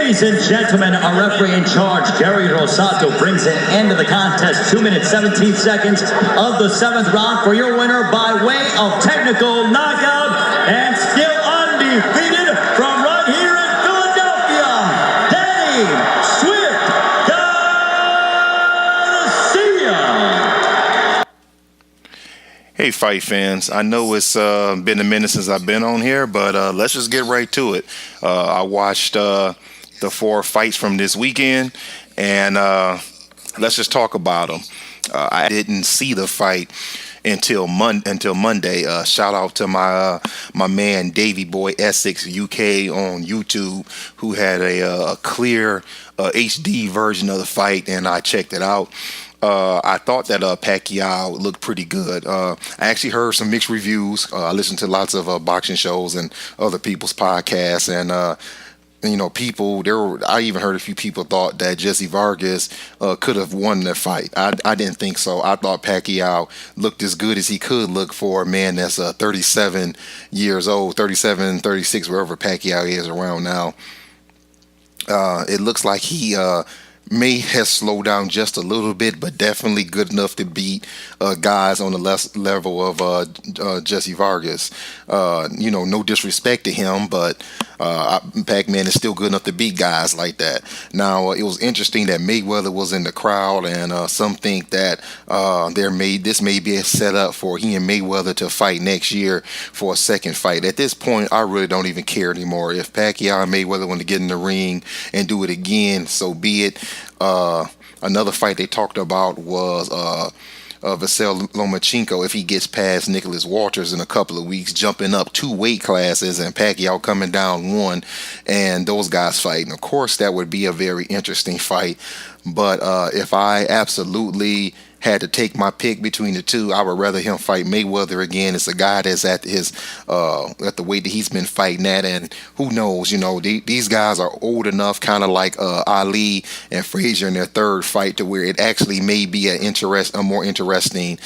Ladies and gentlemen, our referee in charge, Gary Rosato, brings an end to the contest. 2 minutes, 17 seconds of the 7th round for your winner by way of technical knockout and still undefeated from right here in Philadelphia, Danny Swift Garcia. Hey, fight fans. I know it's been a minute since I've been on here, but let's just get right to it. I watched the 4 fights from this weekend, and let's just talk about them. I didn't see the fight until Monday. Shout out to my man Davey Boy Essex UK on YouTube, who had a clear HD version of the fight, and I checked it out. I thought that Pacquiao looked pretty good. I actually heard some mixed reviews. I listened to lots of boxing shows and other people's podcasts, and I even heard a few people thought that Jesse Vargas could have won that fight. I didn't think so. I thought Pacquiao looked as good as he could look for a man that's 37 years old, 37, 36, wherever Pacquiao is around now. It looks like he may have slowed down just a little bit, but definitely good enough to beat guys on the level of Jesse Vargas. No disrespect to him, but Pac-Man is still good enough to beat guys like that. Now, it was interesting that Mayweather was in the crowd, and some think that this may be a setup for he and Mayweather to fight next year for a second fight. At this point, I really don't even care anymore. If Pacquiao and Mayweather want to get in the ring and do it again, so be it. Another fight they talked about was Vasyl Lomachenko, if he gets past Nicholas Walters in a couple of weeks, jumping up 2 weight classes, and Pacquiao coming down 1, and those guys fighting. Of course, that would be a very interesting fight. But if I absolutely had to take my pick between the two, I would rather him fight Mayweather again. It's a guy that's at the weight that he's been fighting at, and who knows, these guys are old enough, kind of like Ali and Frazier in their 3rd fight, to where it actually may be a more interesting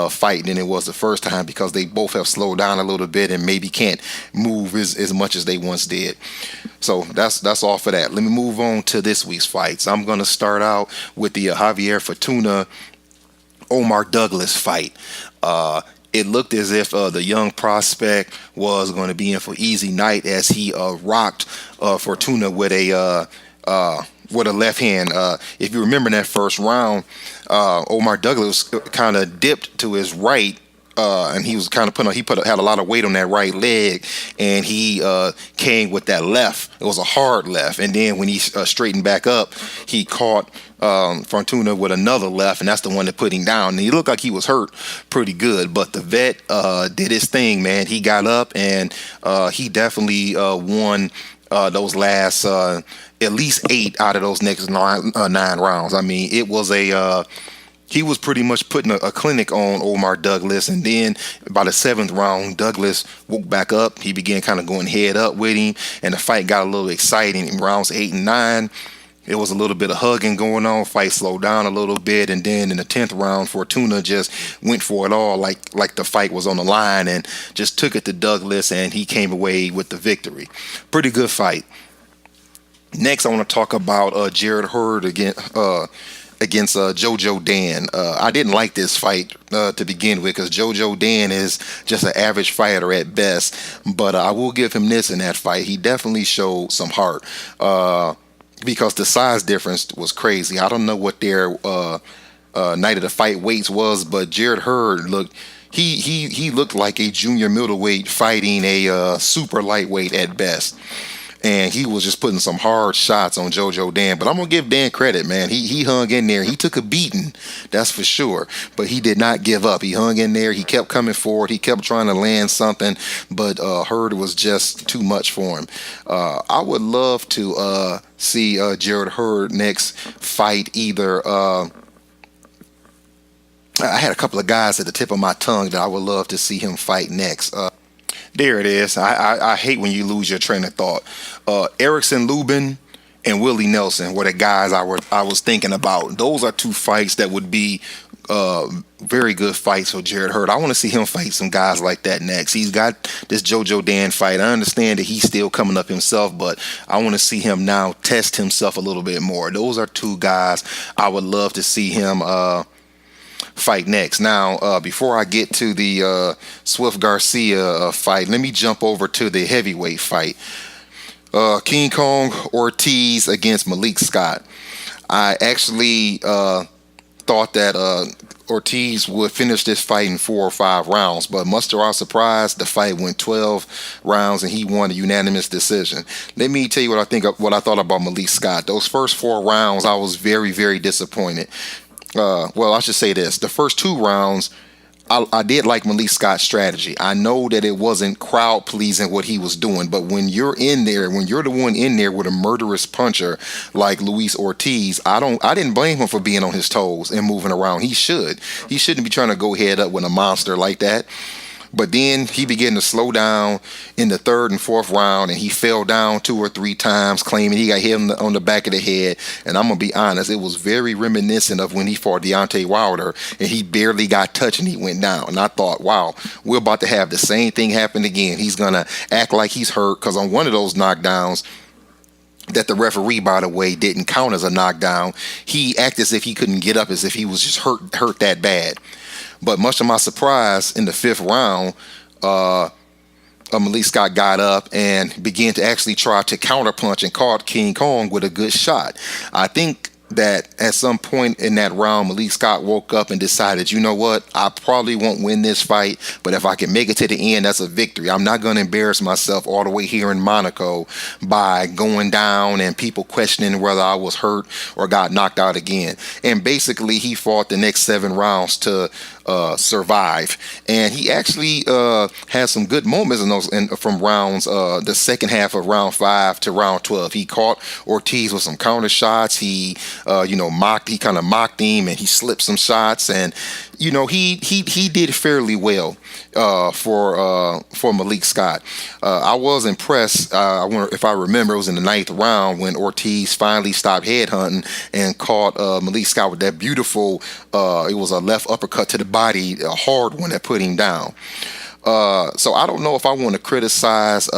fight than it was the first time, because they both have slowed down a little bit and maybe can't move as much as they once did. So that's all for that. Let me move on to this week's fights. I'm going to start out with the Javier Fortuna Omar Douglas fight. It looked as if the young prospect was going to be in for easy night, as he rocked Fortuna with a left hand. If you remember in that first round, Omar Douglas kind of dipped to his right. And he was kind of had a lot of weight on that right leg, and he came with that left. It was a hard left, and then when he straightened back up, he caught Fortuna with another left, and that's the one that put him down. And he looked like he was hurt pretty good, but the vet did his thing, man. He got up, and he definitely won those last at least 8 out of those next 9 rounds. I mean, it was he was pretty much putting a clinic on Omar Douglas, and then by the 7th round, Douglas woke back up. He began kind of going head up with him, and the fight got a little exciting. In rounds 8 and 9, it was a little bit of hugging going on. Fight slowed down a little bit, and then in the 10th round, Fortuna just went for it all, like the fight was on the line, and just took it to Douglas, and he came away with the victory. Pretty good fight. Next, I want to talk about Jarrett Hurd against Jojo Dan. I didn't like this fight to begin with, because Jojo Dan is just an average fighter at best, but I will give him this in that fight. He definitely showed some heart, because the size difference was crazy. I don't know what their night of the fight weights was, but Jarrett Hurd looked he looked like a junior middleweight fighting a super lightweight at best. And he was just putting some hard shots on Jojo Dan. But I'm going to give Dan credit, man. He hung in there. He took a beating, that's for sure. But he did not give up. He hung in there. He kept coming forward. He kept trying to land something. But Hurd was just too much for him. I would love to see Jarrett Hurd next fight either. I had a couple of guys at the tip of my tongue that I would love to see him fight next. There it is. I hate when you lose your train of thought. Erickson Lubin and Willie Nelson were the guys I was thinking about. Those are two fights that would be very good fights for Jarrett Hurd. I want to see him fight some guys like that next. He's got this JoJo Dan fight. I understand that he's still coming up himself, but I want to see him now test himself a little bit more. Those are two guys I would love to see him fight next. Now, before I get to the Swift Garcia fight, let me jump over to the heavyweight fight. King Kong Ortiz against Malik Scott. I actually thought that Ortiz would finish this fight in 4 or 5 rounds, but much to our surprise, the fight went 12 rounds and he won a unanimous decision. Let me tell you what I thought about Malik Scott. Those first 4 rounds, I was very, very disappointed. Well, I should say this: the first 2 rounds, I did like Malik Scott's strategy. I know that it wasn't crowd pleasing what he was doing, but when you're in there, when you're the one in there with a murderous puncher like Luis Ortiz, I didn't blame him for being on his toes and moving around. He shouldn't be trying to go head up with a monster like that. But then he began to slow down in the 3rd and 4th round, and he fell down 2 or 3 times, claiming he got hit on the back of the head. And I'm going to be honest, it was very reminiscent of when he fought Deontay Wilder, and he barely got touched and he went down. And I thought, wow, we're about to have the same thing happen again. He's going to act like he's hurt, because on one of those knockdowns, that the referee, by the way, didn't count as a knockdown, he acted as if he couldn't get up, as if he was just hurt that bad. But much to my surprise, in the 5th round, Malik Scott got up and began to actually try to counterpunch and caught King Kong with a good shot. I think that at some point in that round, Malik Scott woke up and decided, you know what, I probably won't win this fight, but if I can make it to the end, that's a victory. I'm not going to embarrass myself all the way here in Monaco by going down and people questioning whether I was hurt or got knocked out again. And basically, he fought the next 7 rounds to survive, and he actually had some good moments in those from rounds the second half of round 5 to round 12. He caught Ortiz with some counter shots. He kind of mocked him, and he slipped some shots, and he did fairly well for Malik Scott. I was impressed. I wonder if I remember, it was in the 9th round when Ortiz finally stopped headhunting and caught Malik Scott with that beautiful, it was a left uppercut to the body, a hard one that put him down. So I don't know if I want to criticize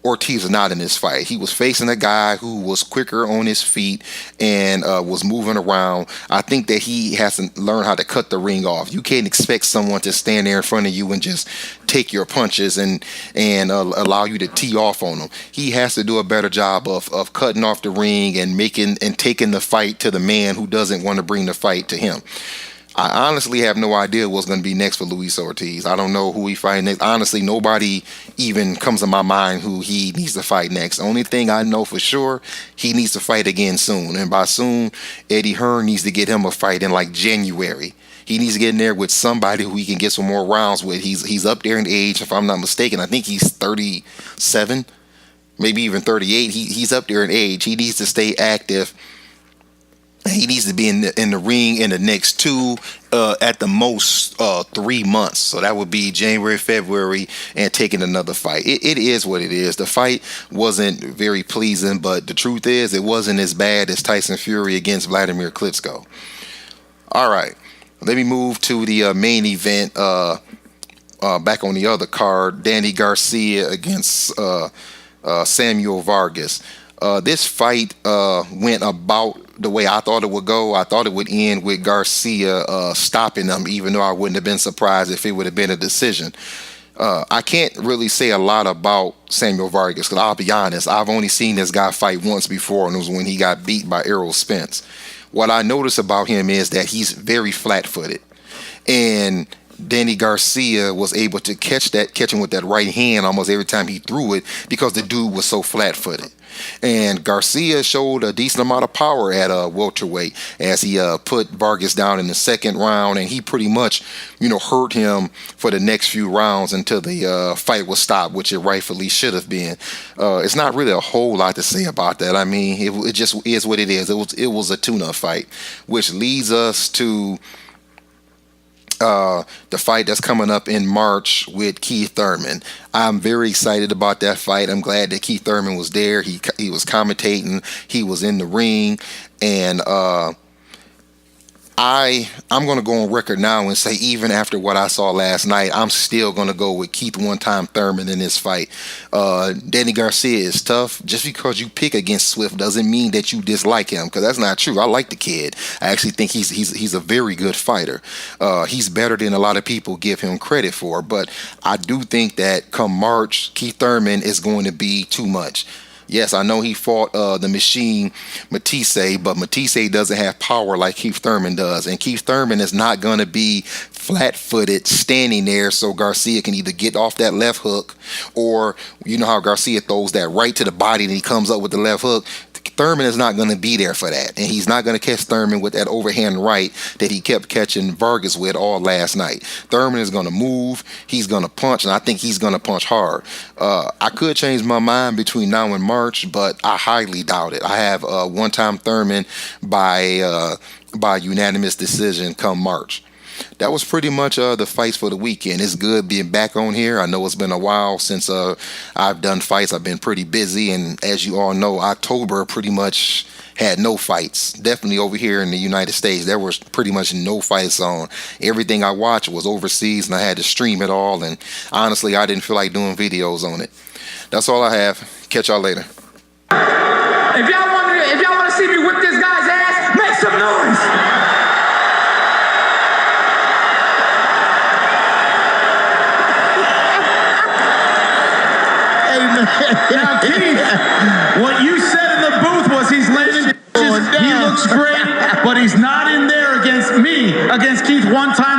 Ortiz or not in this fight. He was facing a guy who was quicker on his feet and was moving around. I think that he has to learn how to cut the ring off. You can't expect someone to stand there in front of you and just take your punches and allow you to tee off on them. He has to do a better job of cutting off the ring and taking the fight to the man who doesn't want to bring the fight to him. I honestly have no idea what's going to be next for Luis Ortiz. I don't know who he fights next. Honestly, nobody even comes to my mind who he needs to fight next. The only thing I know for sure, he needs to fight again soon. And by soon, Eddie Hearn needs to get him a fight in like January. He needs to get in there with somebody who he can get some more rounds with. He's up there in age, if I'm not mistaken. I think he's 37, maybe even 38. He's up there in age. He needs to stay active. He needs to be in the ring in the next 2, at the most 3 months. So that would be January, February, and taking another fight. It is what it is. The fight wasn't very pleasing, but the truth is it wasn't as bad as Tyson Fury against Vladimir Klitschko. All right, let me move to the main event. Back on the other card, Danny Garcia against Samuel Vargas. This fight went about the way I thought it would go. I thought it would end with Garcia stopping him, even though I wouldn't have been surprised if it would have been a decision. I can't really say a lot about Samuel Vargas, because I'll be honest, I've only seen this guy fight once before, and it was when he got beat by Errol Spence. What I notice about him is that he's very flat-footed, and Danny Garcia was able to catch him with that right hand almost every time he threw it, because the dude was so flat-footed. And Garcia showed a decent amount of power at welterweight as he put Vargas down in the 2nd round, and he pretty much, hurt him for the next few rounds until the fight was stopped, which it rightfully should have been. It's not really a whole lot to say about that. I mean, it just is what it is. It was a tune-up fight, which leads us to the fight that's coming up in March with Keith Thurman. I'm very excited about that fight. I'm glad that Keith Thurman was there. He was commentating. He was in the ring, and I'm going to go on record now and say, even after what I saw last night, I'm still going to go with Keith one-time Thurman in this fight. Danny Garcia is tough. Just because you pick against Swift doesn't mean that you dislike him, because that's not true. I like the kid. I actually think he's a very good fighter. He's better than a lot of people give him credit for, but I do think that come March, Keith Thurman is going to be too much. Yes, I know he fought the machine Matisse, but Matisse doesn't have power like Keith Thurman does. And Keith Thurman is not going to be flat-footed standing there so Garcia can either get off that left hook, or you know how Garcia throws that right to the body and he comes up with the left hook. Thurman is not going to be there for that. And he's not going to catch Thurman with that overhand right that he kept catching Vargas with all last night. Thurman is going to move. He's going to punch, and I think he's going to punch hard. I could change my mind between now and March, but I highly doubt it. I have one-time Thurman by unanimous decision come March. That was pretty much the fights for the weekend. It's good being back on here. I know it's been a while since I've done fights. I've been pretty busy, and as you all know, October pretty much had no fights. Definitely over here in the United States, there was pretty much no fights on. Everything I watched was overseas, and I had to stream it all, and honestly, I didn't feel like doing videos on it. That's all I have. Catch y'all later. If y'all want to see me whip this guy's ass, make some noise! Now, Keith, what you said in the booth was he's landing. He looks great, but he's not in there against me, against Keith one time.